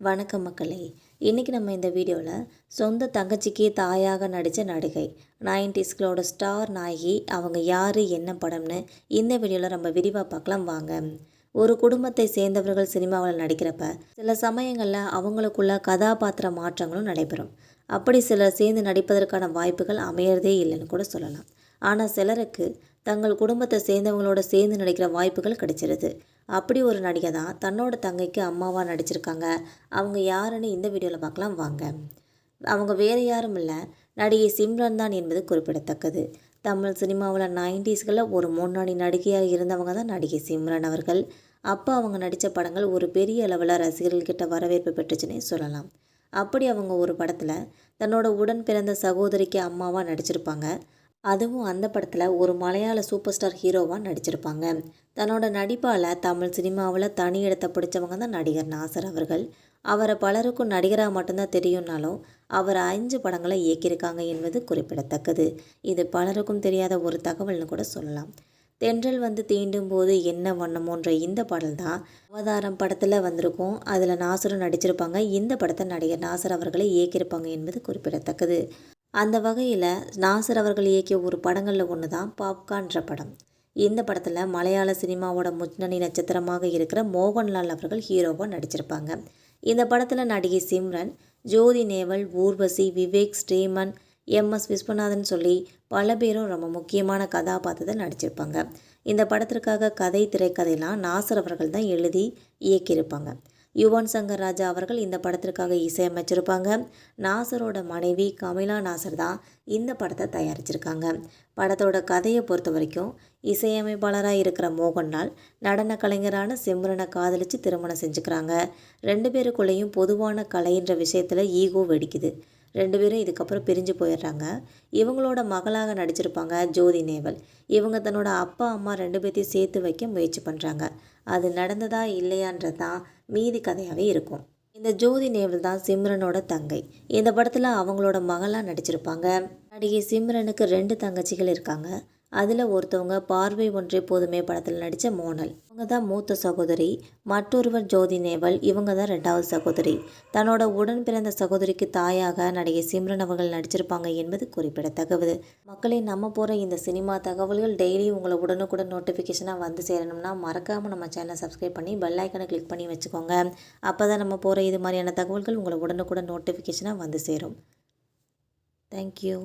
வணக்கம் மக்களே. இன்றைக்கி நம்ம இந்த வீடியோவில் சொந்த தங்கச்சிக்கே தாயாக நடித்த நடிகை 90ஸ்களோட ஸ்டார் நாயகி அவங்க யார், என்ன படம்னு இந்த வீடியோவில் நம்ம விரிவாக பார்க்கலாம் வாங்க. ஒரு குடும்பத்தை சேர்ந்தவர்கள் சினிமாவில் நடிக்கிறப்ப சில சமயங்களில் அவங்களுக்குள்ள கதாபாத்திர மாற்றங்களும் நடைபெறும். அப்படி சிலர் சேர்ந்து நடிப்பதற்கான வாய்ப்புகள் அமையறதே இல்லைன்னு கூட சொல்லலாம். ஆனால் சிலருக்கு தங்கள் குடும்பத்தை சேர்ந்தவங்களோட சேர்ந்து நடிக்கிற வாய்ப்புகள் கிடைச்சிருது. அப்படி ஒரு நடிகை தான் தன்னோட தங்கைக்கு அம்மாவாக நடிச்சிருக்காங்க. அவங்க யாருன்னு இந்த வீடியோவில் பார்க்கலாம் வாங்க. அவங்க வேறு யாரும் இல்லை, நடிகை சிம்ரன் தான் என்பது குறிப்பிடத்தக்கது. தமிழ் சினிமாவில் 90ஸ்களில் ஒரு முன்னணி நடிகையாக இருந்தவங்க தான் நடிகை சிம்ரன் அவர்கள். அப்போ அவங்க நடித்த படங்கள் ஒரு பெரிய அளவில் ரசிகர்கள்கிட்ட வரவேற்பு பெற்றுச்சுன்னே சொல்லலாம். அப்படி அவங்க ஒரு படத்தில் தன்னோட உடன் பிறந்த சகோதரிக்கு அம்மாவாக நடிச்சிருப்பாங்க. அதுவும் அந்த படத்தில் ஒரு மலையாள சூப்பர் ஸ்டார் ஹீரோவாக நடிச்சிருப்பாங்க. தன்னோட நடிப்பால் தமிழ் சினிமாவில் தனி இடத்தை பிடிச்சவங்க தான் நடிகர் நாசர் அவர்கள். அவரை பலருக்கும் நடிகராக மட்டும்தான் தெரியும்னாலும் அவர் 5 படங்களை இயக்கியிருக்காங்க என்பது குறிப்பிடத்தக்கது. இது பலருக்கும் தெரியாத ஒரு தகவல்னு கூட சொல்லலாம். தென்றல் வந்து தீண்டும் போது என்ன வண்ணமோன்ற இந்த பாடல் தான் அவதாரம் படத்தில் வந்திருக்கும். அதில் நாசரும் நடிச்சிருப்பாங்க. இந்த படத்தை நடிகர் நாசர் அவர்களை இயக்கியிருப்பாங்க என்பது குறிப்பிடத்தக்கது. அந்த வகையில் நாசர் அவர்கள் இயக்கிய ஒரு படங்களில் ஒன்று தான் பாப்கார்ன்ற படம். இந்த படத்தில் மலையாள சினிமாவோட முன்னணி நட்சத்திரமாக இருக்கிற மோகன்லால் அவர்கள் ஹீரோவாக நடிச்சிருப்பாங்க. இந்த படத்தில் நடிகை சிம்ரன், ஜோதி நேவல், ஊர்வசி, விவேக், ஸ்ரீமன், எம்எஸ் விஸ்வநாதன் சொல்லி பல பேரும் ரொம்ப முக்கியமான கதாபாத்திரத்தை நடிச்சிருப்பாங்க. இந்த படத்திற்காக கதை, திரைக்கதையெல்லாம் நாசர் அவர்கள் தான் எழுதி இயக்கியிருப்பாங்க. யுவன் சங்கர் ராஜா அவர்கள் இந்த படத்திற்காக இசையமைச்சிருப்பாங்க. நாசரோட மனைவி கமிலா நாசர் தான் இந்த படத்தை தயாரிச்சிருக்காங்க. படத்தோட கதையை பொறுத்த வரைக்கும் இசையமைப்பாளராக இருக்கிற மோகன்லால் நடன கலைஞரான சிம்ரனை காதலித்து திருமணம் செஞ்சுக்கிறாங்க. 2 பேருக்குள்ளேயும் பொதுவான கலைன்ற விஷயத்தில் ஈகோ வெடிக்குது. 2 பேரும் இதுக்கப்புறம் பிரிஞ்சு போயிடுறாங்க. இவங்களோட மகளாக நடிச்சிருப்பாங்க ஜோதி நேவல். இவங்க தன்னோட அப்பா அம்மா 2 பேர்த்தையும் சேர்த்து வைக்க முயற்சி பண்ணுறாங்க. அது நடந்ததா இல்லையான்றது தான் மீதி கதையாகவே இருக்கும். இந்த ஜோதி நேவல் தான் சிம்ரனோட தங்கை. இந்த படத்தில் அவங்களோட மகளாக நடிச்சிருப்பாங்க. நடிகை சிம்ரனுக்கு 2 தங்கச்சிகள் இருக்காங்க. அதில் ஒருத்தவங்க பார்வை ஒன்றே போதுமே படத்தில் நடித்த மோனல், இவங்க தான் மூத்த சகோதரி. மற்றொருவர் ஜோதி நேவல், இவங்க தான் 2வது சகோதரி. தன்னோட உடன் பிறந்த சகோதரிக்கு தாயாக நடிகை சிம்ரன் அவர்கள் நடிச்சிருப்பாங்க என்பது குறிப்பிடத்தக்கது. மக்களே, நம்ம போகிற இந்த சினிமா தகவல்கள் டெய்லி உங்களை உடனுக்குடன் நோட்டிஃபிகேஷனாக வந்து சேரணும்னா மறக்காமல் நம்ம சேனலை சப்ஸ்கிரைப் பண்ணி பெல் ஐக்கனை கிளிக் பண்ணி வச்சுக்கோங்க. அப்போ தான் நம்ம போகிற இது மாதிரியான தகவல்கள் உங்களை உடனுக்குடன் நோட்டிஃபிகேஷனாக வந்து சேரும். தேங்க்யூ.